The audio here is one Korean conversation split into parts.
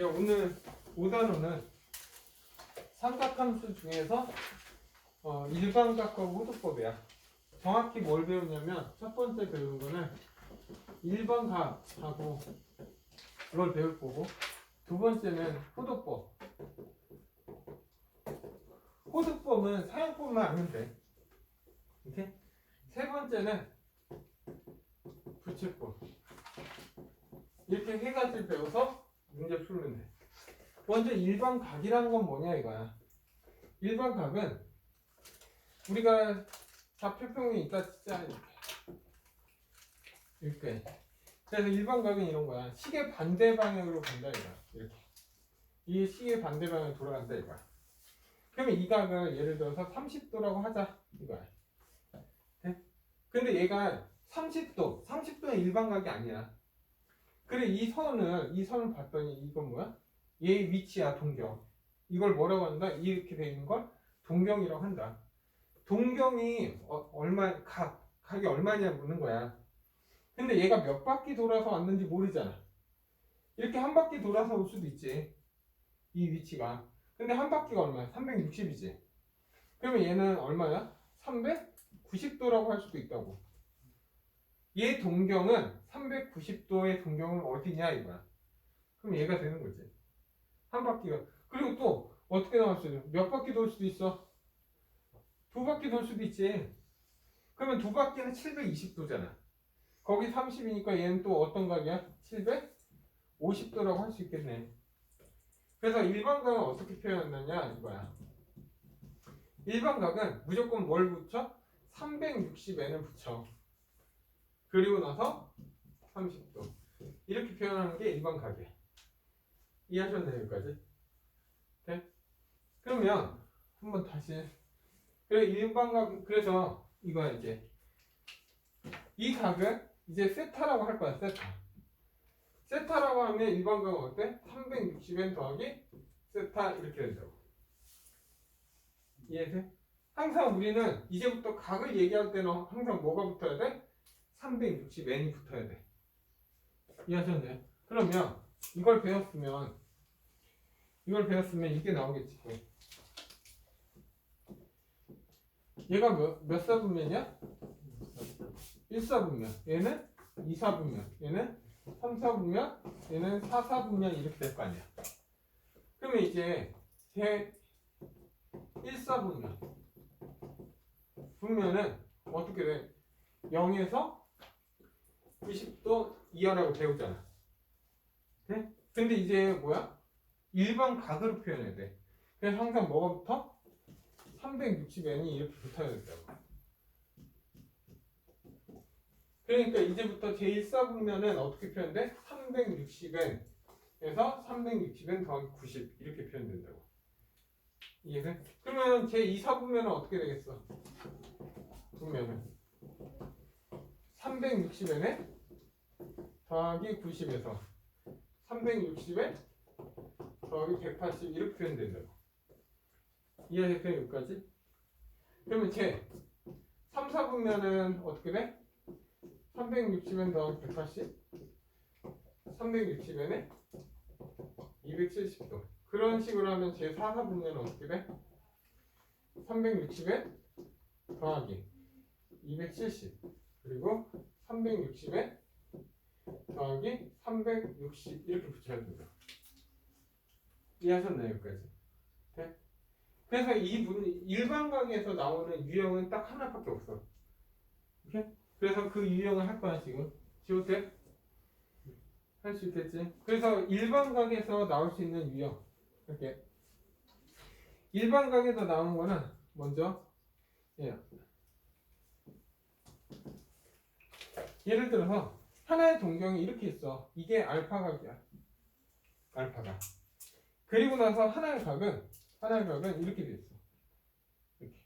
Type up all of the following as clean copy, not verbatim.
오늘 5단원은 삼각함수 중에서 일반각과 호두법이야. 정확히 뭘 배우냐면 첫 번째 배우는 거는 일반각하고 그걸 배울 거고, 두 번째는 호두법. 호두법은 사용법만 알면 돼. 이렇게? 세 번째는 부채법. 이렇게 세 가지를 배워서 문제 풀면 돼. 먼저 일반각이라는 건 뭐냐 이거야. 일반각은 우리가 좌표평이 있다 치자 이렇게. 그래서 일반각은 이런 거야. 시계 반대 방향으로 간다 이거야. 이렇게. 이 시계 반대 방향으로 돌아간다 이거야. 그러면 이 각을 예를 들어서 30도라고 하자 이거야. 네? 근데 얘가 30도는 일반각이 아니야. 그래 이 선을 봤더니 이건 뭐야? 얘의 위치야, 동경. 이걸 뭐라고 한다? 이렇게 돼 있는 걸 동경이라고 한다. 동경이 각이 얼마냐 묻는 거야. 근데 얘가 몇 바퀴 돌아서 왔는지 모르잖아. 이렇게 한 바퀴 돌아서 올 수도 있지. 이 위치가. 근데 한 바퀴가 얼마야? 360이지. 그러면 얘는 얼마야? 390도라고 할 수도 있다고. 얘 동경은 390도의 동경은 어디냐 이거야. 그럼 얘가 되는 거지. 한 바퀴가. 그리고 또 어떻게 나올 수 있어? 몇 바퀴 돌 수도 있어? 두 바퀴 돌 수도 있지. 그러면 두 바퀴는 720도잖아. 거기 30이니까 얘는 또 어떤 각이야? 750도라고 할 수 있겠네. 그래서 일반각은 어떻게 표현하느냐 이거야. 일반각은 무조건 뭘 붙여? 360n을 붙여. 그리고 나서 30도. 이렇게 표현하는 게 일반각이야. 이해하셨나요 여기까지? 네? 그러면 한번 다시. 그래 일반각. 그래서 이거야 이제. 이 각을 이제 세타라고 할 거야. 세타라고 하면 일반각은 어때? 360n 더하기 세타 이렇게 된다고. 이해돼? 항상 우리는 이제부터 각을 얘기할 때는 항상 뭐가 붙어야 돼? 360n이 붙어야 돼. 이해하셨나요? 그러면 이걸 배웠으면 이게 나오겠지. 얘가 몇 사분면이야? 1사분면. 얘는 2사분면. 얘는 3사분면. 얘는 4사분면 이렇게 될 거 아니야. 그러면 이제 제 1사분면 분면은 어떻게 돼? 0에서 90도 이하라고 배우잖아. 네? 근데 이제 뭐야? 일반 각으로 표현해야 돼. 그래서 항상 뭐가 붙어? 360n이 이렇게 붙어야 된다고. 그러니까 이제부터 제1사분면은 어떻게 표현돼? 360n에서 360n 더하기 90 이렇게 표현된다고. 이해돼? 그러면 제2사분면은 어떻게 되겠어? 분면은 360n에 더하기 90에서 360에 더하기 180 이렇게 표현된다고. 이해됐어요 여기까지? 그러면 제 3, 4분면은 어떻게 돼? 360n 더하기 180 360n에 270도. 그런 식으로 하면 제 4, 4분면은 어떻게 돼? 360에 더하기 270 그리고 360에 더하기 360 이렇게 붙여야 된다. 이해하셨나요 여기까지? 네? 그래서 이 일반각에서 나오는 유형은 딱 하나밖에 없어. 오케이? 그래서 그 유형을 할 거야 지금. 지웠대? 할 수 있겠지? 그래서 일반각에서 나올 수 있는 유형. 이렇게. 일반각에서 나오는 거는 먼저 예를 들어서 하나의 동경이 이렇게 있어. 이게 알파각이야. 알파각. 그리고 나서 하나의 각은 이렇게 돼 있어. 이렇게.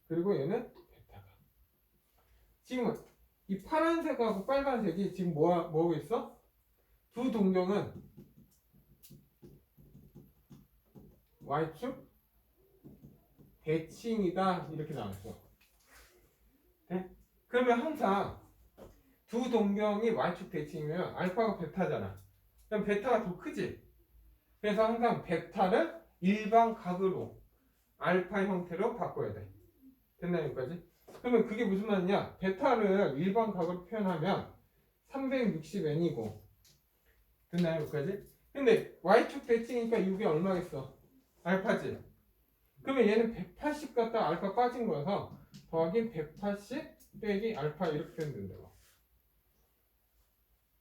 그리고 얘는 베타각. 지금은 이 파란색하고 빨간색이 지금 뭐하고 있어? 두 동경은 Y축 대칭이다 이렇게 나왔어. 네? 그러면 항상 두 동경이 Y축 대칭이면 알파가 베타잖아. 그럼 베타가 더 크지? 그래서 항상 베타를 일반각으로 알파 형태로 바꿔야 돼. 됐나요, 여기까지? 그러면 그게 무슨 말이냐? 베타를 일반각으로 표현하면 360n이고, 됐나요, 여기까지? 근데 y축 대칭이니까 이게 얼마겠어? 알파지. 그러면 얘는 180 갖다 알파 빠진 거여서 더하기 180 빼기 알파 이렇게 되면 된다고.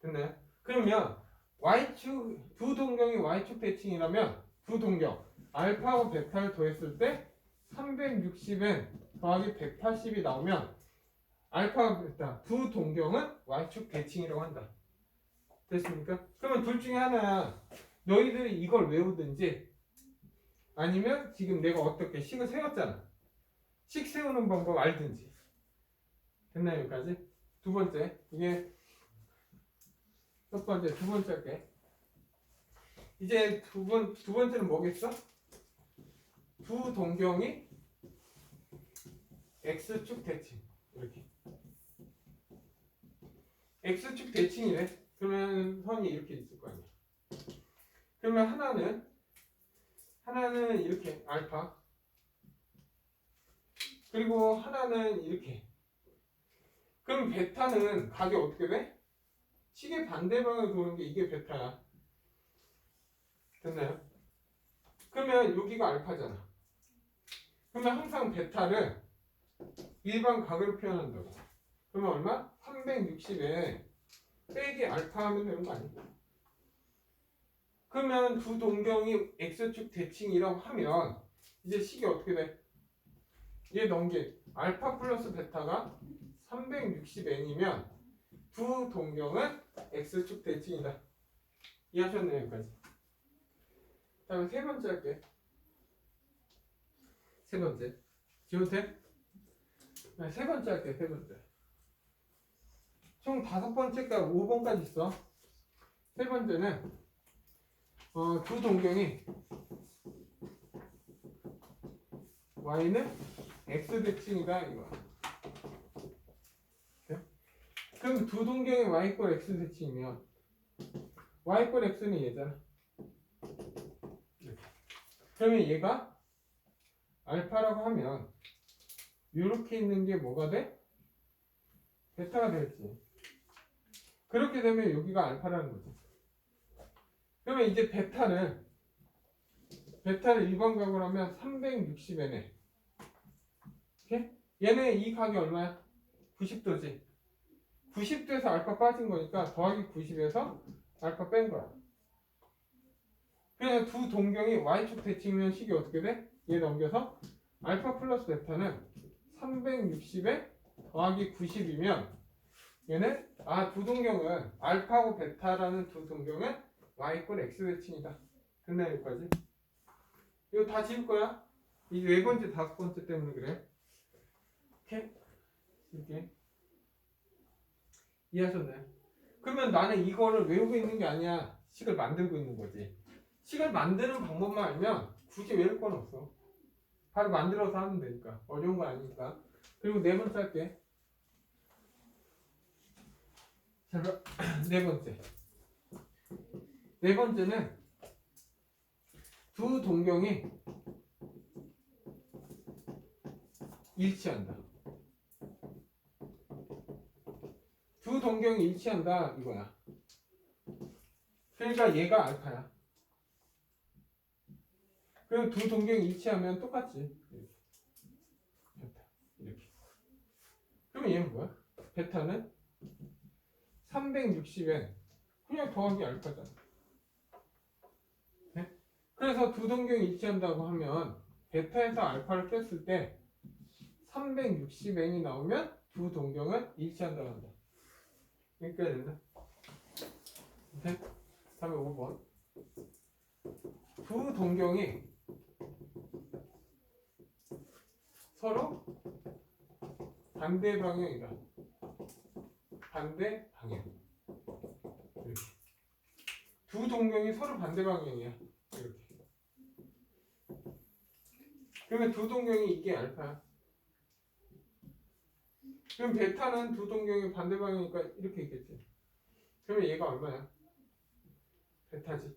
됐나요? 그러면 y축 두 동경이 y축 대칭이라면 두 동경 알파하고 베타를 더했을 때 360n 더하기 180이 나오면 알파와 베타 두 동경은 y축 대칭이라고 한다. 됐습니까? 그러면 둘 중에 하나야. 너희들이 이걸 외우든지 아니면 지금 내가 어떻게 식을 세웠잖아. 식 세우는 방법 알든지. 됐나요, 여기까지? 두 번째, 이게 첫 번째, 두 번째 할게. 이제 두 번째는 뭐겠어? 두 동경이 x축 대칭. 이렇게. x축 대칭이래. 그러면 선이 이렇게 있을 거 아니야. 그러면 하나는 이렇게 알파. 그리고 하나는 이렇게. 그럼 베타는 각이 어떻게 돼? 시계 반대 방향으로 도는 게 이게 베타야. 됐나요? 그러면 여기가 알파잖아. 그러면 항상 베타를 일반 각으로 표현한다고. 그러면 얼마? 360에 빼기 알파 하면 되는 거 아니야? 그러면 두 동경이 x축 대칭이라고 하면 이제 식이 어떻게 돼? 얘 넘게 알파 플러스 베타가 360n이면 두 동경은 x축 대칭이다. 이해하셨나요? 여기까지. 다음에 세 번째 할게. 세 번째. 지워도 돼? 네, 세 번째 할게. 세 번째. 총 5번째가 5번까지 있어. 세 번째는 두 동경이 y는 x 대칭이다 이거. 네? 그럼 두 동경이 y 이꼴 x 대칭이면 y 이꼴 x는 얘잖아. 이렇게. 그러면 얘가 알파라고 하면 이렇게 있는 게 뭐가 돼? 베타가 되겠지. 그렇게 되면 여기가 알파라는 거지. 그러면 이제 베타를 일반각으로 하면 360n에 이렇게? 얘네 이 각이 얼마야? 90도지. 90도에서 알파 빠진 거니까 더하기 90에서 알파 뺀 거야. 그냥 두 동경이 y축 대칭이면 식이 어떻게 돼? 얘 넘겨서 알파 플러스 베타는 360에 더하기 90이면 얘는 두 동경은 알파하고 베타라는 두 동경은 y 이꼴 x 대칭이다. 됐나요? 여기까지? 이거 다 지울 거야? 이 네 번째, 다섯 번째 때문에 그래. 오케이? 이렇게 이해하셨나요? 그러면 나는 이거를 외우고 있는 게 아니야. 식을 만들고 있는 거지. 식을 만드는 방법만 알면 굳이 외울 건 없어. 바로 만들어서 하면 되니까. 어려운 거 아니니까. 그리고 네 번째 할게. 자, 네 번째. 네 번째는 두 동경이 일치한다. 두 동경이 일치한다 이거야. 그러니까 얘가 알파야. 그리고 두 동경이 일치하면 똑같지. 이렇게. 베타. 이렇게. 그러면 얘는 뭐야? 베타는 360엔 그냥 더하기 알파잖아. 네? 그래서 두 동경이 일치한다고 하면 베타에서 알파를 뺐을 때 360n이 나오면 두 동경은 일치한다고 한다. 여기까지 된다. 네? 다음에 5번. 두 동경이 서로 반대 방향이다. 반대 방향. 이렇게. 두 동경이 서로 반대 방향이야. 이렇게. 그러면 두 동경이 이게 알파야. 그럼 베타는 두 동경이 반대 방향이니까 이렇게 있겠지. 그러면 얘가 얼마야? 베타지.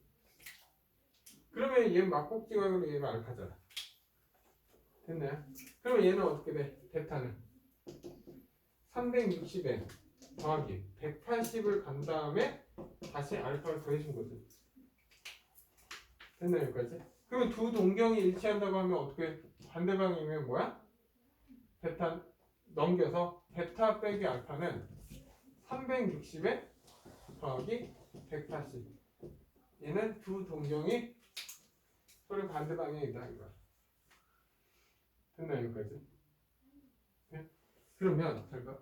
그러면 얘 막꼭지각으로 얘가 알파잖아. 됐나요? 그러면 얘는 어떻게 돼? 베타는 360에 더하기 180을 간 다음에 다시 알파를 더해준 거지. 됐나요? 여기까지? 그러면 두 동경이 일치한다고 하면 어떻게 반대방이면 뭐야? 베타 넘겨서 베타 빼기 알파는 360에 더하기 180. 얘는 두 동경이 서로 반대 방향이다 이거. 됐나요? 여기까지? 네? 그러면 잘 봐.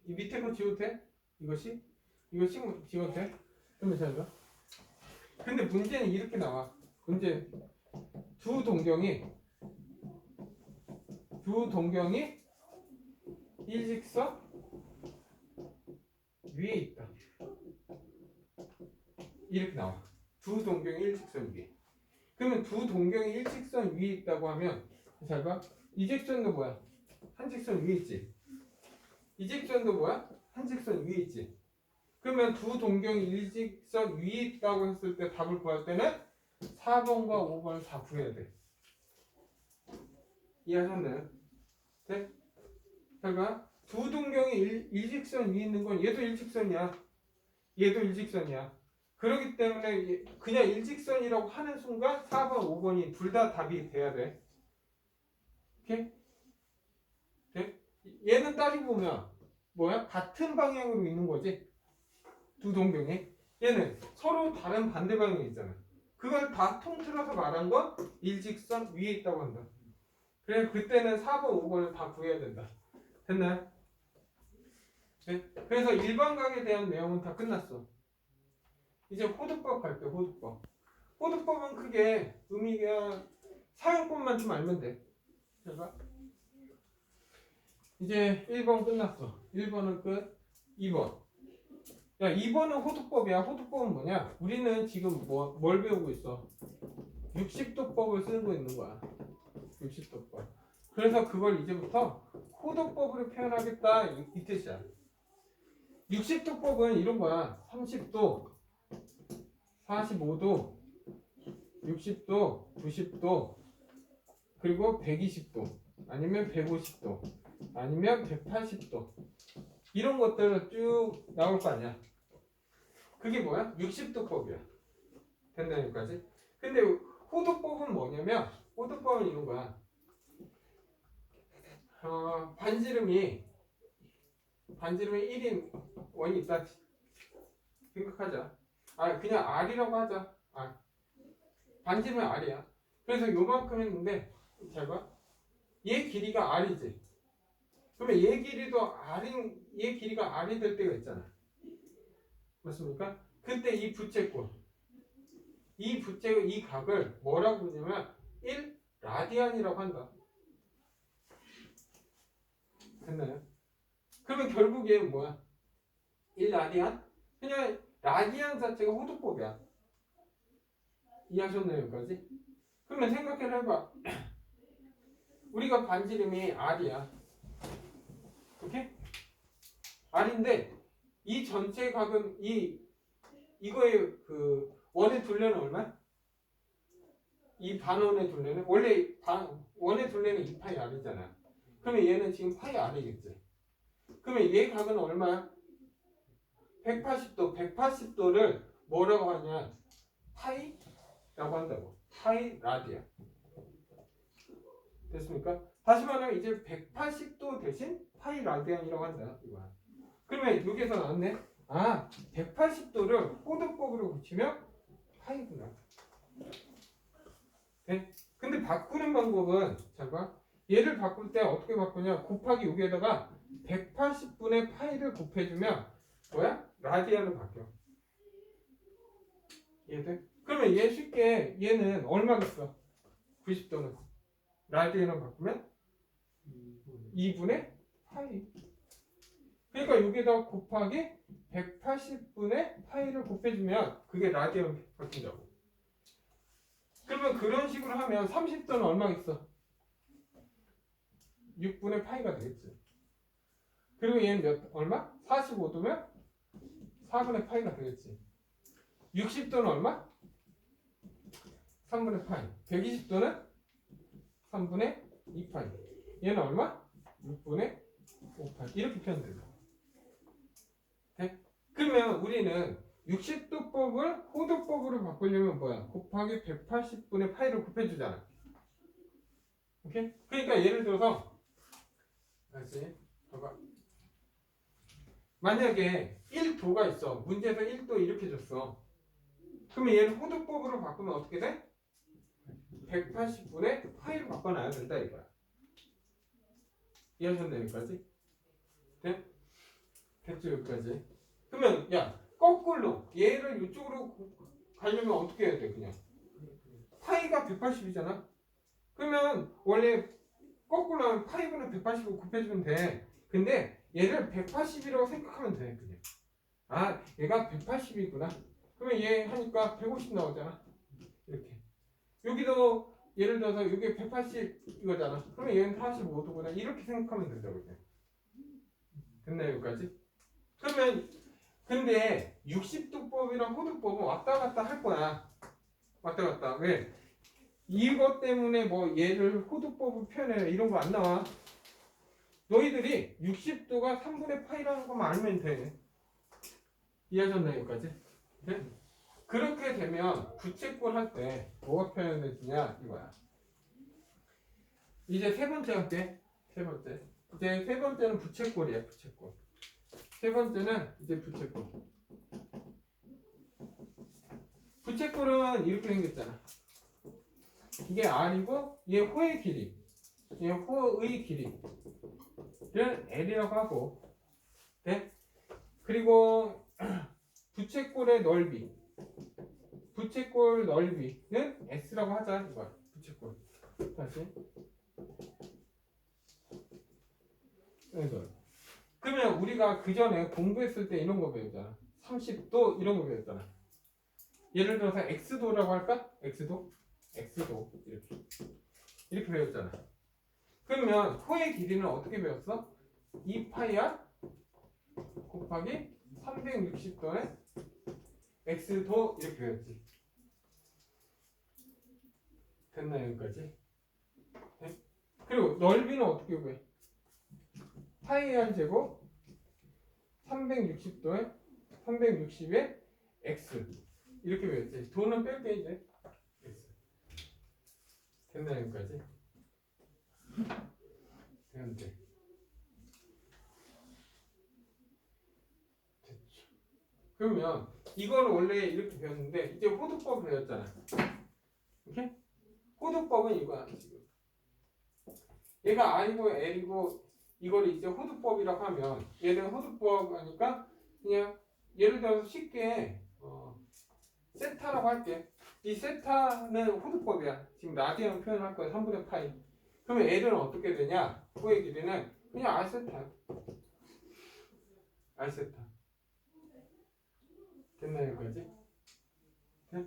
이 밑에 거 지워도 돼? 이것이 지워도 돼? 그러면 잘 봐. 근데 문제는 이렇게 나와. 문제 두 동경이 일직선 위에 있다. 이렇게 나와. 두 동경이 일직선 위에. 그러면 두 동경이 일직선 위에 있다고 하면 잘 봐. 이 직선도 뭐야? 한 직선 위에 있지. 이 직선도 뭐야? 한 직선 위에 있지. 그러면 두 동경이 일직선 위에 있다고 했을 때 답을 구할 때는 4번과 5번을 다 구해야 돼. 이해하셨나요? 네? 잘 봐. 두 동경이 일직선 위에 있는 건 얘도 일직선이야. 얘도 일직선이야. 그렇기 때문에 그냥 일직선이라고 하는 순간 4번, 5번이 둘 다 답이 돼야 돼. 오케이? 네? 얘는 따지고 보면 뭐야? 같은 방향으로 있는 거지. 두 동경이. 얘는 서로 다른 반대 방향이 있잖아. 그걸 다 통틀어서 말한 건 일직선 위에 있다고 한다. 그래 그때는 4번, 5번을 다 구해야 된다. 됐나요? 네? 그래서 일반각에 대한 내용은 다 끝났어. 이제 호두법 갈게. 호두법. 호두법은 크게 의미가 사용법만 좀 알면 돼. 제가 이제 1번 끝났어. 1번은 끝. 2번. 야, 2번은 호두법이야. 호두법은 뭐냐? 우리는 지금 뭘 배우고 있어? 60도법을 쓰고 있는 거야. 60도법. 그래서 그걸 이제부터 호두법으로 표현하겠다 이 뜻이야. 60도법은 이런 거야. 30도, 45도, 60도, 90도, 그리고 120도, 아니면 150도, 아니면 180도. 이런 것들은 쭉 나올 거 아니야. 그게 뭐야? 60도법이야. 됐나요? 여기까지? 근데 호도법은 뭐냐면 호도법은 이런 거야. 반지름이 1인 원이 있다 생각하자. 그냥 R이라고 하자. 반지름은 R이야. 그래서 요만큼 했는데 잘 봐. 얘 길이가 R이지. 그러면 얘 길이가 R이 될 때가 있잖아. 맞습니까? 그때 이 부채꼴, 이 각을 뭐라고 부르냐면 1라디안이라고 한다. 됐나요? 그러면 결국 얘는 뭐야? 1라디안? 그냥 라디안 자체가 호두법이야. 이해하셨나요? 여기까지? 그러면 생각해 해봐. 우리가 반지름이 R이야. 오케이? R인데 이 전체 각은 이거의 그 원의 둘레는 얼마? 이 반원의 둘레는 원래 원의 둘레는 2파이 R이잖아. 그러면 얘는 지금 파이 R이겠지. 그러면 얘 각은 얼마야? 180도. 180도를 뭐라고 하냐? 파이라고 한다고. 파이 라디안. 됐습니까? 다시 말하면 이제 180도 대신 파이 라디안이라고 한다. 이거야. 그러면 여기에서 나왔네. 180도를 호도법으로 붙이면 파이구나. 네? 근데 바꾸는 방법은 잘 봐. 얘를 바꿀 때 어떻게 바꾸냐? 곱하기 여기에다가 180분의 파이를 곱해주면 뭐야? 라디안으로 바뀌어. 이해돼? 그러면 얘 쉽게 얘는 얼마겠어? 90도는 라디안으로 바꾸면 2분의 파이. 그러니까 여기에다가 곱하기 180분의 파이를 곱해주면 그게 라디안으로 바뀐다고. 그러면 그런 식으로 하면 30도는 얼마겠어? 6분의 파이가 되겠지. 그리고 얘는 얼마? 45도면 4분의 파이가 되겠지. 60도는 얼마? 3분의 파이. 120도는 3분의 2파이. 얘는 얼마? 6분의 5파이. 이렇게 표현된다. 네? 그러면 우리는 60도법을 호도법으로 바꾸려면 뭐야? 곱하기 180분의 파이를 곱해주잖아. 오케이? 그러니까 예를 들어서 다시 봐봐. 만약에 1도가 있어. 문제에서 1도 이렇게 줬어. 그러면 얘를 호도법으로 바꾸면 어떻게 돼? 180분의 파이로 바꿔놔야 된다 이거야. 이해하셨나요? 여기까지? 네? 됐죠? 여기까지? 그러면 야 거꾸로 얘를 이쪽으로 가려면 어떻게 해야 돼? 그냥 파이가 180이잖아. 그러면 원래 거꾸로 하면 파이분의 180을 곱해주면 돼. 근데 얘를 180이라고 생각하면 돼. 그냥 아 얘가 180이구나. 그러면 얘 하니까 150 나오잖아. 이렇게 여기도 예를 들어서 여기 180 이거잖아. 그러면 얘는 45도구나. 이렇게 생각하면 된다고. 됐나요? 여기까지? 그러면 근데 60도법이랑 호도법은 왔다 갔다 할 거야. 왔다 갔다. 왜? 이것 때문에 뭐 얘를 호도법을 표현해 이런 거 안 나와. 너희들이 60도가 3분의 파이라는 것만 알면 돼. 이해하셨나요? 여기까지? 네? 그렇게 되면 부채꼴 할 때 뭐가 표현되느냐 이거야. 이제 세 번째 할게. 세 번째. 이제 세 번째는 부채꼴이야. 부채꼴. 세 번째는 이제 부채꼴. 부채꼴은 이렇게 생겼잖아. 이게 R이고 얘 호의 길이. 얘 호의 길이를 L이라고 하고. 네? 그리고 부채꼴의 넓이. 부채꼴 넓이는 S라고 하자. 이거야. 부채꼴. 다시. 그러면 우리가 그 전에 공부했을 때 이런 거 배웠잖아. 30도 이런 거 배웠잖아. 예를 들어서 X도라고 할까? X도? X도 이렇게 배웠잖아. 그러면 호의 길이는 어떻게 배웠어? 2파이R 곱하기 360도의 X도 이렇게 배웠지. 됐나요? 여기까지? 네? 그리고 넓이는 어떻게 구해? 파이R 제곱 360도에 360에 X 이렇게 배웠지. 도는 뺄게 이제. X. 됐나요? 여기까지? 됐는데. 됐죠. 그러면 이거는 원래 이렇게 배웠는데 이제 호도법 배웠잖아. 오케이? 호도법은 이거야 지금. 얘가 R이고 L이고 이거를 이제 호도법이라고 하면 얘는 호도법 하니까 그냥 예를 들어서 쉽게 세타라고 할게. 이 세타는 호도법이야. 지금 라디안 표현할 거야. 3분의 파이. 그러면 L은 어떻게 되냐? 호의 길이는 그냥 R세타. R세타. 됐나요? 여기까지? 네?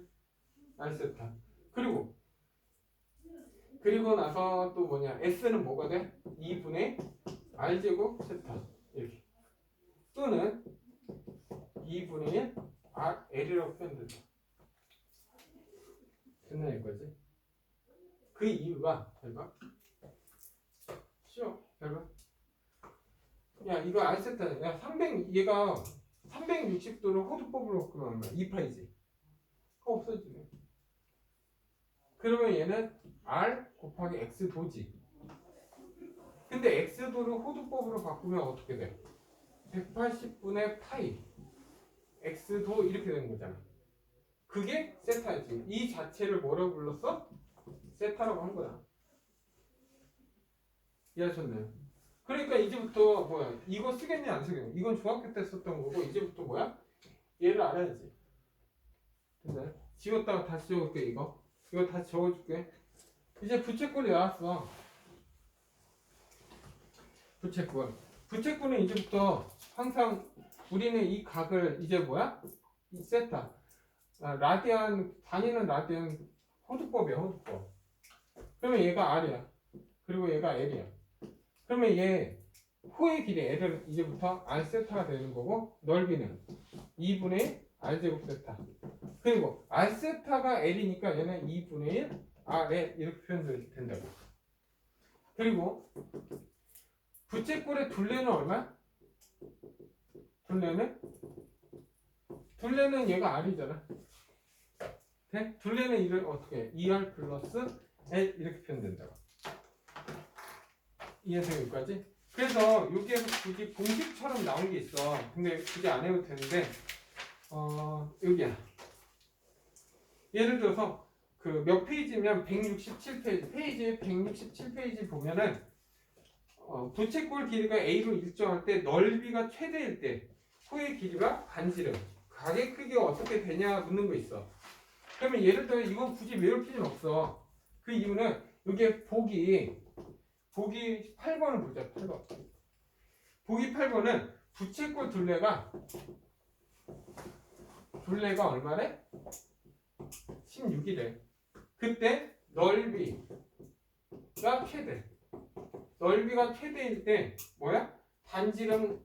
R세타. 그리고 나서 또 뭐냐? S는 뭐가 돼? 2분의 R제곱 세타. 이렇게. 또는 2분의 1 L이라고 표현된다. 됐나요? 여기까지? 그 이유가 잘 봐. 쉬워. 잘 봐. 야 이거 R세타. 야 300 얘가 360도를 호두법으로 바꾸면 얼마야? 2파이지. 없어지네. 그러면 얘는 R 곱하기 X도지. 근데 X도를 호두법으로 바꾸면 어떻게 돼? 180분의 파이 X도 이렇게 되는 거잖아. 그게 세타였지. 이 자체를 뭐라고 불렀어? 세타라고 한 거야. 이해하셨나요? 그러니까 이제부터 뭐야? 이거 쓰겠냐 안 쓰겠냐? 이건 중학교 때 썼던 거고 이제부터 뭐야? 얘를 알아야지. 됐나요? 지웠다가 다시 적을게 이거 다시 적어줄게. 이제 부채꼴이 나왔어. 부채꼴은 이제부터 항상 우리는 이 각을 이제 뭐야? 이 세타. 라디안 다니는 라디안 호두법이야. 호두법. 그러면 얘가 R이야. 그리고 얘가 L이야. 그러면 얘 호의 길이 L은 이제부터 R 세타가 되는 거고 넓이는 2분의 R 제곱 세타. 그리고 R세타가 L이니까 얘는 2분의 1 R에 이렇게 표현된다고. 그리고 부채꼴의 둘레는 얼마? 둘레는 얘가 R이잖아. 네? 둘레는 이를 어떻게 해? 2R 플러스 L 이렇게 표현된다고. 이해돼서 여기까지? 그래서 여기에서 굳이 공식처럼 나온 게 있어. 근데 굳이 안 해도 되는데 여기야. 예를 들어서 그 몇 페이지면 167페이지 페이지 167페이지 보면은 부채꼴 길이가 A로 일정할 때 넓이가 최대일 때 코의 길이가 반지름 가게 크기가 어떻게 되냐 묻는 거 있어. 그러면 예를 들어 이건 굳이 외울 필요는 없어. 그 이유는 여기에 보기 8번을 보자. 8번. 보기 8번은 부채꼴 둘레가 얼마래? 16이래. 그때 넓이가 최대. 넓이가 최대일 때 뭐야? 반지름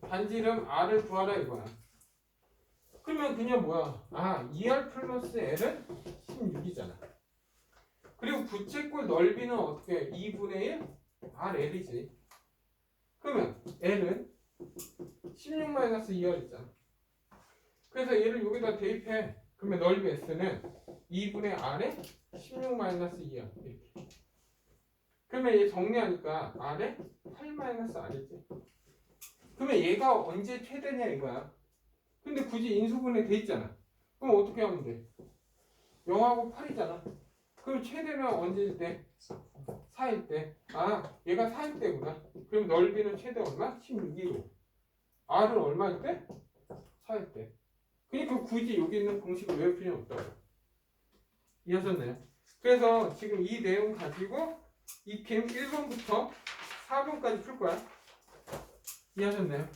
R을 구하라 이거야. 그러면 그냥 뭐야? 2R 플러스 L은 16이잖아. 그리고 부채꼴 넓이는 어떻게 해? 2분의 1 RL이지. 그러면 L은 16-2R 있잖아. 그래서 얘를 여기다 대입해. 그러면 넓이 S는 2분의 R에 16-2R 이렇게. 그러면 얘 정리하니까 R에 8-R이지. 그러면 얘가 언제 최대냐 이거야. 근데 굳이 인수분해 돼 있잖아. 그럼 어떻게 하면 돼? 0하고 8이잖아. 그럼 최대는 언제일 때? 4일 때. 얘가 4일 때구나. 그럼 넓이는 최대 얼마? 16이고. R은 얼마일 때? 4일 때. 그러니까 굳이 여기 있는 공식을 외울 필요는 없다고. 이해하셨나요? 그래서 지금 이 내용 가지고 익힘 1번부터 4번까지 풀 거야. 이해하셨나요?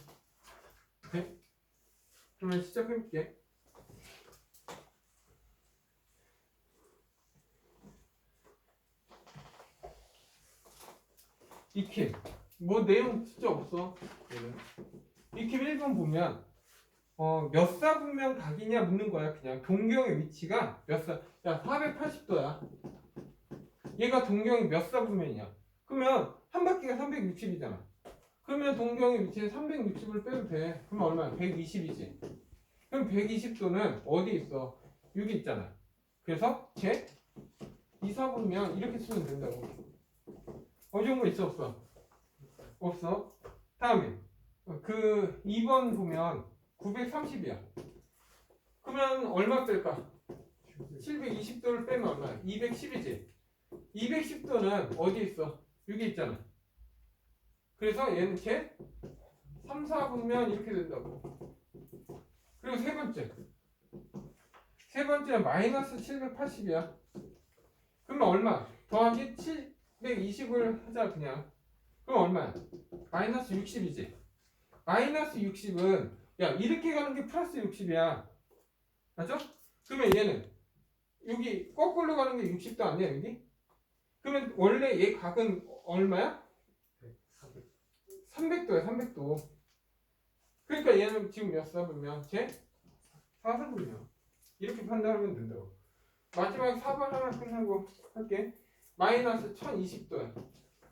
네? 그러면 시작해볼게. 익힘. 뭐 내용 진짜 없어. 익힘 1번 보면 몇 사분면 각이냐 묻는 거야. 그냥 동경의 위치가 몇 사? 야 480도야. 얘가 동경이 몇 사분면이냐? 그러면 한 바퀴가 360이잖아. 그러면 동경의 위치에 360을 빼도 돼. 그럼 얼마야? 120이지. 그럼 120도는 어디 있어? 여기 있잖아. 그래서 제 2사분면 이렇게 쓰면 된다고. 어려운 거 있어 없어? 없어. 다음에 그 2번 보면 930이야. 그러면 얼마 뺄까? 720도를 빼면 얼마야? 210이지. 210도는 어디 있어? 여기 있잖아. 그래서 얘는 제 3, 4분면 이렇게 된다고. 그리고 세 번째는 마이너스 780이야. 그러면 얼마? 더하기 720을 하자 그냥. 그럼 얼마야? 마이너스 60이지. 마이너스 60은 야 이렇게 가는 게 플러스 60이야. 맞죠? 그러면 얘는 여기 거꾸로 가는 게 60도 아니야 여기? 그러면 원래 얘 각은 얼마야? 300도야 300도. 그러니까 얘는 지금 몇 사분면? 제 4사분면. 이렇게 판단하면 된다고. 마지막 4번 하나 끝나고 할게. 마이너스 1020도야.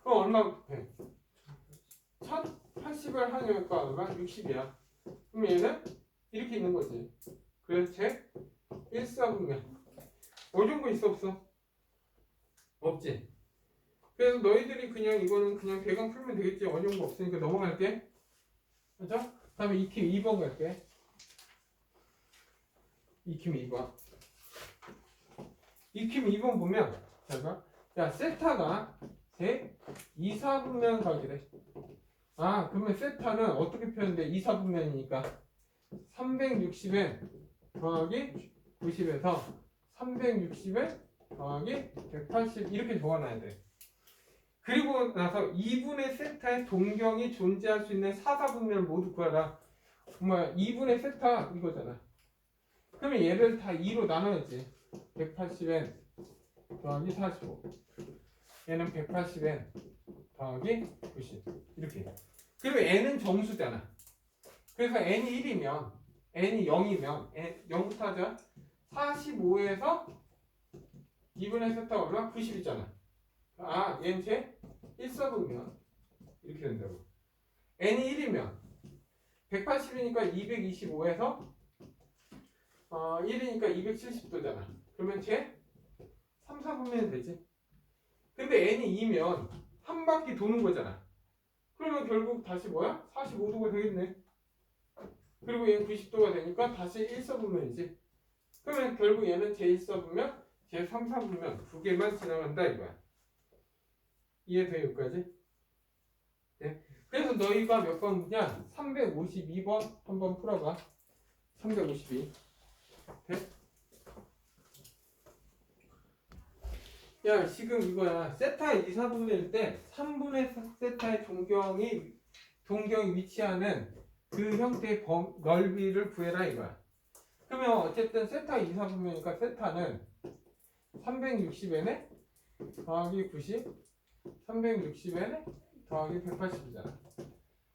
그럼 얼마 돼? 1080을 하니까 얼마? 60이야. 그럼 얘는 이렇게 있는 거지. 그래서 제 1사분면. 어려운 거 있어 없어? 없지. 그래서 너희들이 그냥 이거는 그냥 대강 풀면 되겠지. 어려운 거 없으니까 넘어갈게. 그죠? 다음에 익힘 2번 갈게. 익힘 2번. 익힘 2번 보면 잘 봐. 야 세타가 제 2사분면 각이래. 그러면 세타는 어떻게 표현돼? 2사분면이니까 360에 더하기 90에서 360에 더하기 180 이렇게 적어놔야 돼. 그리고 나서 2분의 세타의 동경이 존재할 수 있는 4사분면을 모두 구하라. 정말 2분의 세타 이거잖아. 그러면 얘를 다 2로 나눠야지. 180n 더하기 45. 얘는 180n 더하기 90. 이렇게. 그리고 n은 정수잖아. 그래서 n이 1이면 n이 0이면 0부터 하자. 45에서 2분의 세타가 얼마? 90이잖아. 아, 얘는 제 1서분면 이렇게 된다고. n이 1이면 180이니까 225에서 1이니까 270도잖아. 그러면 제 3, 4분면이 되지. 근데 n이 2면 한 바퀴 도는 거잖아. 그러면 결국 다시 뭐야? 45도가 되겠네. 그리고 얘는 90도가 되니까 다시 1서분면이지. 그러면 결국 얘는 제1서분면, 제3사분면 두 개만 지나간다 이거야. 이해돼 여기까지? 네. 그래서 너희가 몇 번 묻냐? 352번 한번 풀어봐. 352. 네? 야 지금 이거야. 세타 2사분면일 때 3분의 세타의 동경이 위치하는 그 형태의 넓이를 구해라 이거야. 그러면 어쨌든 세타 2사분면이니까 세타는 360n에 더하기 90 360n에 더하기 180이잖아.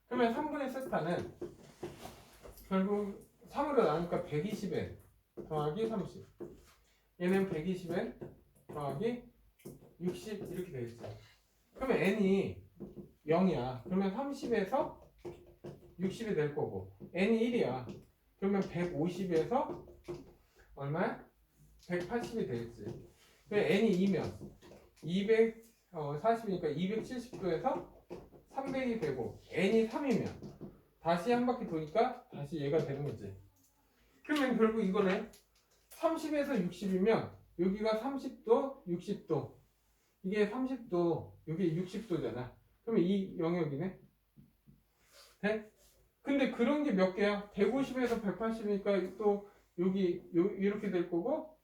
그러면 3분의 세타는 결국 3으로 나누니까 120n 더하기 30. 얘는 120n 더하기 60 이렇게 되겠죠. 그러면 n이 0이야. 그러면 30에서 60이 될 거고 n이 1이야. 그러면 150에서 얼마야? 180이 되겠지. 그럼 n이 2면 240이니까 270도에서 300이 되고 n이 3이면 다시 한 바퀴 도니까 다시 얘가 되는 거지. 그러면 결국 이거는 30에서 60이면 여기가 30도, 60도 이게 30도, 여기 60도잖아. 그러면 이 영역이네. 돼? 근데 그런 게 몇 개야? 150에서 180이니까 또 여기 이렇게 될 거고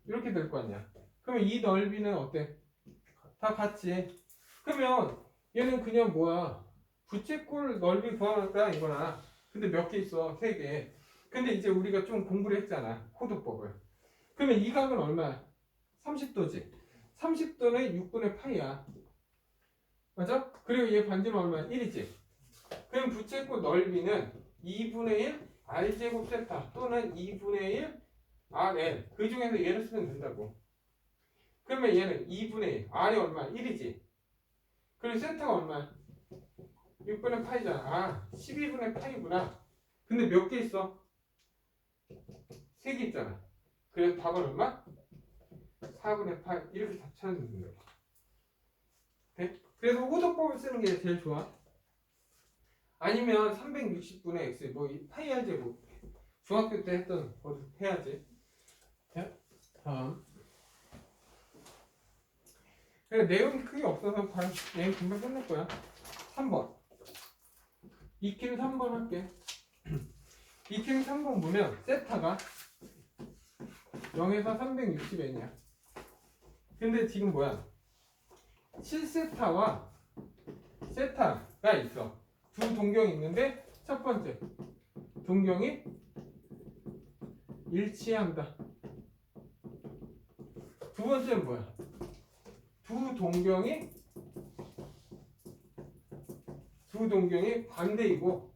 이렇게 될 거 아니야. 그러면 이 넓이는 어때? 다 같지. 그러면 얘는 그냥 뭐야? 부채꼴 넓이 구하라 이거나. 근데 몇 개 있어? 3개. 근데 이제 우리가 좀 공부를 했잖아. 호도법을. 그러면 이 각은 얼마야? 30도지. 30도는 6분의 파이야. 맞아? 그리고 얘 반지름 얼마야? 1이지. 그럼 부채꼴 넓이는 2분의 1 r제곱 세타 또는 2분의 1 rn. 그 중에서 얘를 쓰면 된다고. 그러면 얘는 2분의 1 r이 얼마야? 1이지. 그리고 세타가 얼마야? 6분의 파이잖아. 아 12분의 파이구나. 근데 몇 개 있어? 3개 있잖아. 그래서 답은 얼마? 4분의 파이. 이렇게 답 찾으면 된다고. 네? 그래서 호도법을 쓰는 게 제일 좋아. 아니면 360분의 x 뭐 파이 알제 뭐 중학교 때 했던 거 해야지. 자, 다음. 그래 내용이 크게 없어서 바로 내용 금방 끝낼 거야. 3번. 익힘 3번 할게. 익힘 3번 보면 세타가 0에서 360n이야. 근데 지금 뭐야? 7세타와 세타가 있어. 두 동경이 있는데 첫 번째 동경이 일치한다. 두 번째는 뭐야? 두 동경이 반대이고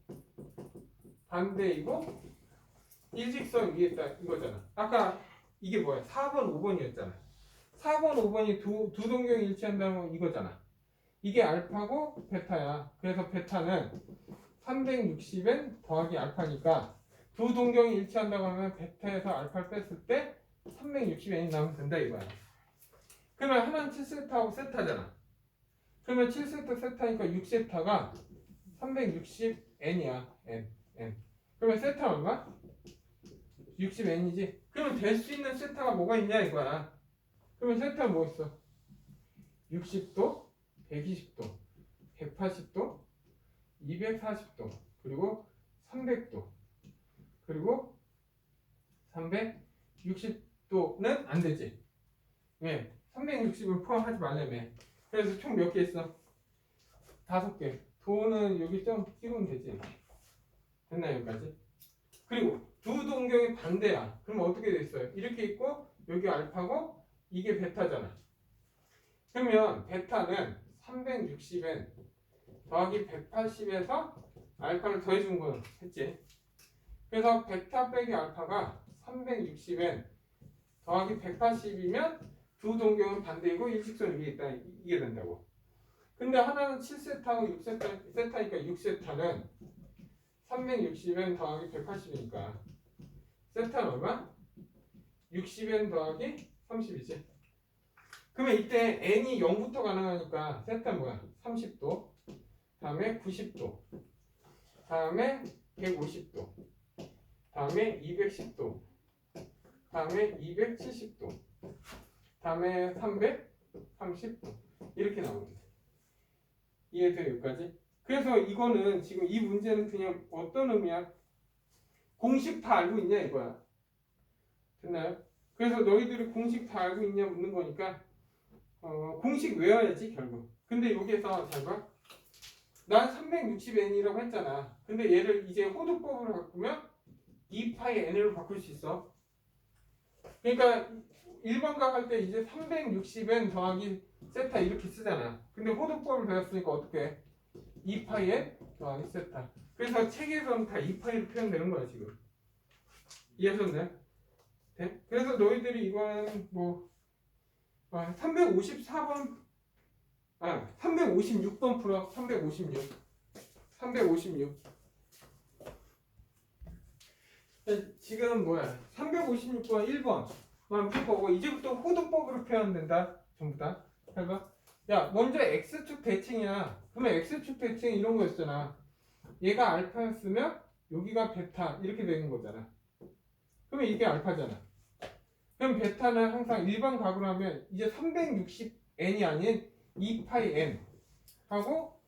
일직선 위에 있다 이거잖아. 아까 이게 뭐야? 4번, 5번이었잖아. 4번, 5번이 두 동경이 일치한다면 이거잖아. 이게 알파고 베타야. 그래서 베타는 360n 더하기 알파니까 두 동경이 일치한다고 하면 베타에서 알파를 뺐을 때 360n이 나오면 된다 이거야. 그러면 하나는 7세타하고 세타잖아. 그러면 7세타 세타니까 6세타가 360n이야. n. 그러면 세타 얼마? 60n이지. 그러면 될 수 있는 세타가 뭐가 있냐 이거야. 그러면 세타 뭐 있어? 60도, 120도, 180도, 240도, 그리고 300도, 그리고 360도는 안 되지. 왜? 360을 포함하지 말라며. 그래서 총 몇 개 있어? 5개. 도는 여기 좀 찍으면 되지. 됐나 여기까지? 그리고 두 동경이 반대야. 그럼 어떻게 돼 있어요? 이렇게 있고 여기 알파고 이게 베타잖아. 그러면 베타는 360n 더하기 180에서 알파를 더해준 거 했지. 그래서 베타 빼기 알파가 360n 더하기 180이면 두 동경은 반대이고 일직선 위에 있다. 이게 된다고. 근데 하나는 7세타하고 6세타니까 6세타는 360n 더하기 180이니까 세타는 얼마? 60n 더하기 30이지. 그러면 이때 n이 0부터 가능하니까 세타는 뭐야? 30도, 다음에 90도, 다음에 150도, 다음에 210도, 다음에 270도, 다음에 330도 이렇게 나옵니다. 이해돼요? 여기까지? 그래서 이거는 지금 이 문제는 그냥 어떤 의미야? 공식 다 알고 있냐 이거야. 됐나요? 그래서 너희들이 공식 다 알고 있냐 묻는 거니까 공식 외워야지 결국. 근데 여기에서 잘 봐. 난 360n이라고 했잖아. 근데 얘를 이제 호두법으로 바꾸면 2파이 n으로 바꿀 수 있어. 그러니까 일반각 할 때 이제 360n 더하기 세타 이렇게 쓰잖아. 근데 호두법을 배웠으니까 어떻게 해? 2파이 n 더하기 세타. 그래서 책에서는 다 2파이로 표현되는 거야 지금. 이해하셨나요? 네? 그래서 너희들이 이거는 뭐 354번 356번 풀어. 356 지금 뭐야 356번 1번만 풀 거고 이제부터 호두법으로 표현된다 전부 다. 해봐. 야 먼저 x축 대칭이야. 그러면 x축 대칭 이런 거였잖아. 얘가 알파였으면 여기가 베타 이렇게 되는 거잖아. 그러면 이게 알파잖아. 그럼 베타는 항상 일반 각으로 하면 이제 360n이 아닌 2파이 n 하고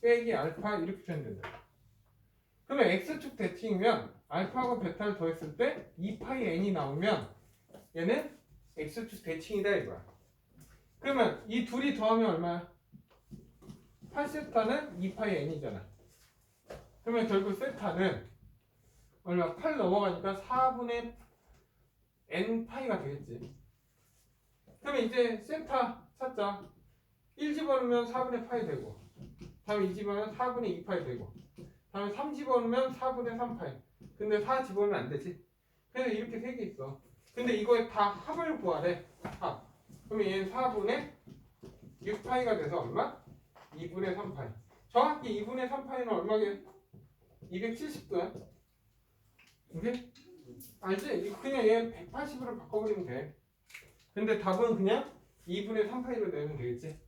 빼기 알파 이렇게 표현된다. 그러면 x축 대칭이면 알파하고 베타를 더했을 때 2파이 n이 나오면 얘는 x축 대칭이다 이거야. 그러면 이 둘이 더하면 얼마야? 8세타는 2파이 n이잖아. 그러면 결국 세타는 얼마? 8 넘어가니까 4분의 n 파이가 되겠지. 그러면 이제 세타 찾자. 1 집어넣으면 4분의 파이 되고, 다음에 2 집어넣으면 4분의 2 파이 되고, 다음에 3 집어넣으면 4분의 3 파이. 근데 4 집어넣으면 안 되지. 그래서 이렇게 3개 있어. 근데 이거에 다 합을 구하래. 합. 그러면 얘는 4분의 6 파이가 돼서 얼마? 2분의 3 파이. 정확히 2분의 3 파이는 얼마게? 270도야. 이게? 알지? 그냥 얘 180으로 바꿔버리면 돼. 근데 답은 그냥 2분의 3파이로 내면 되겠지.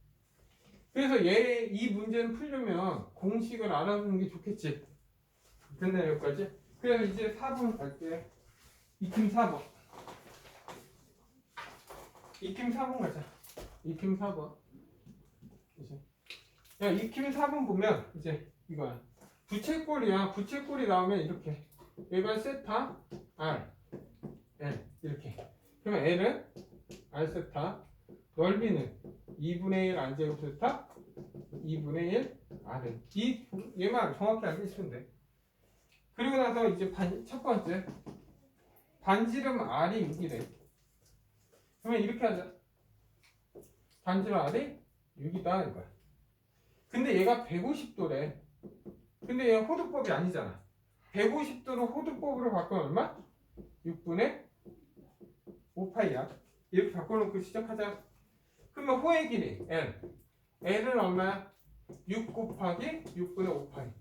그래서 얘 이 문제는 풀려면 공식을 알아두는 게 좋겠지. 됐나요 여기까지? 그래서 이제 4번 갈게. 익힘 4번. 익힘 4번 가자. 익힘 4번. 야 익힘 4번 보면 이제 이거야. 부채꼴이야. 부채꼴이 나오면 이렇게. 얘가 세타 R L 이렇게. 그러면 L은 R 세타, 넓이는 2분의 1 R제곱 세타, 2분의 1 R은. 얘만 정확히 알고 있으면 돼. 그리고 나서 이제 첫 번째 반지름 R이 6이래. 그러면 이렇게 하자. 반지름 R이 6이다 이거야. 근데 얘가 150도래. 근데 얘가 호두법이 아니잖아. 150도로 호두법으로 바꾸면 얼마? 6분의 5파이야. 이렇게 바꿔놓고 시작하자. 그러면 호의 길이 L. L은 얼마야? 6 곱하기 6분의 5파이.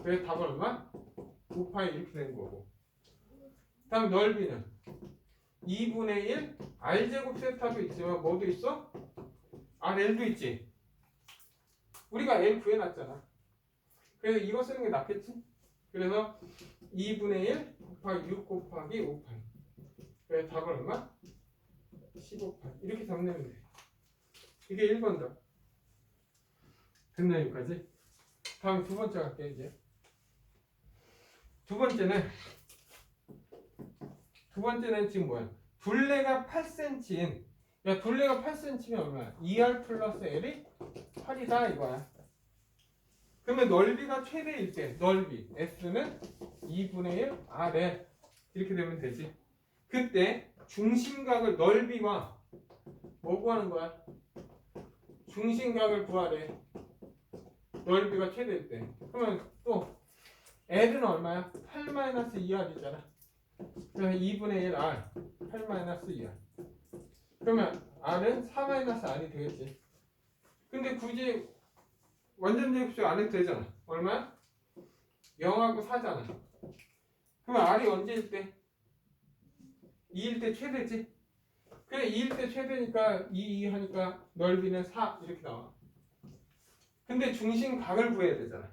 그래서 답은 얼마? 5파이 이렇게 되는 거고. 다음 넓이는 2분의 1 R제곱 세타도 있지만 뭐도 있어? RL도 있지. 우리가 L 구해놨잖아. 그래서 이거 쓰는 게 낫겠지? 그래서 2분의 1 곱하기 6 곱하기 5파이. 그래서 답은 얼마? 15파이. 이렇게 답내면 돼. 이게 1번다. 됐나요 여기까지? 다음 두 번째 갈게 이제. 두 번째는 지금 뭐야? 둘레가 8cm인. 야 둘레가 8cm면 얼마야? 2R 플러스 L이 8이다 이거야. 그러면 넓이가 최대일 때 넓이 S는 2분의 1 RL 이렇게 되면 되지. 그때 중심각을 넓이와 뭐 구하는 거야? 중심각을 구하래. 넓이가 최대일 때. 그러면 또 L은 얼마야? 8-2R이잖아. 그래서 2분의 1 R 8-2R. 그러면 R은 4-R이 되겠지. 근데 굳이 완전 제곱식 안 해도 되잖아. 얼마야? 0하고 4잖아. 그러면 R이 언제일 때? 2일 때 최대지? 그래 2일 때 최대니까 2 하니까 넓이는 4 이렇게 나와. 근데 중심각을 구해야 되잖아.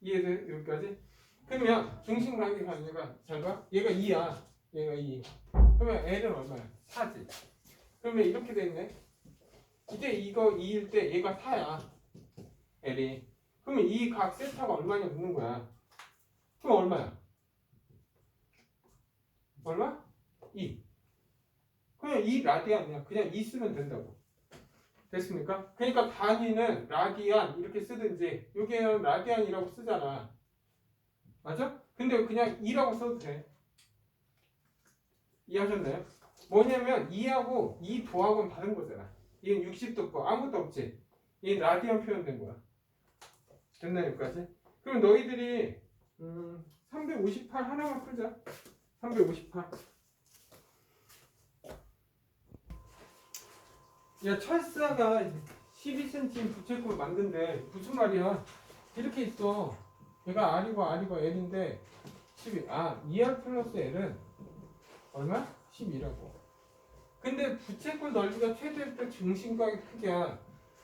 이해돼? 여기까지? 그러면 중심각의 관계가 잘 봐. 얘가 2야. 얘가 2. 그러면 L은 얼마야? 4지. 그러면 이렇게 돼 있네. 이제 이거 2일 때 얘가 4야. L이. 그러면 이 각 세타가 얼마냐 묻는 거야. 그럼 얼마야? 얼마? 2. 그냥 2 라디안이야. 그냥 2 쓰면 된다고. 됐습니까? 그러니까 단위는 라디안 이렇게 쓰든지 여기는 라디안이라고 쓰잖아. 맞아? 근데 그냥 2라고 써도 돼. 이해하셨나요? 뭐냐면 2하고 2 도하고는 다른 거잖아. 얘는 60도 없고 아무것도 없지. 얘는 라디안 표현된 거야. 됐나 여기까지? 그럼 너희들이 358 하나만 풀자. 358. 야 철사가 12cm 부채꼴 만든데 무슨 말이야? 이렇게 있어. 얘가 R이고 L인데 12. 2R 플러스 L은 얼마? 12라고. 근데 부채꼴 넓이가 최대일 때 중심각의 크기야.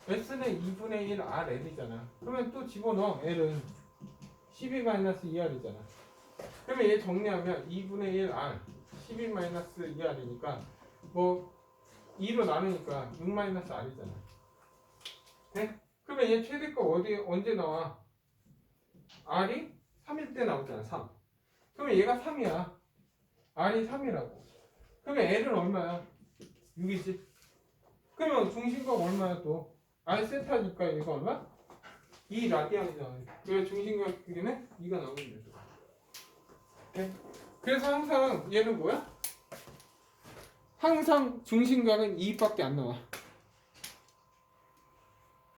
S는 2분의 1 RL이잖아. 그러면 또 집어넣어. L은 12-2R이잖아. 그러면 얘 정리하면 2분의 1 R 12-2R이니까 뭐 2로 나누니까 6-R이잖아. 네? 그러면 얘 최대값 언제 나와? R이 3일 때 나오잖아. 3. 그러면 얘가 3이야. R이 3이라고. 그러면 L은 얼마야? 6이지. 그러면 중심각 얼마야 또? R 세타니까 얘가 얼마? 2 라디안이잖아. 그래서 중심각 크기는 2가 나오면 되죠. 네? 그래서 항상 얘는 뭐야? 항상 중심각은 2밖에 안 나와.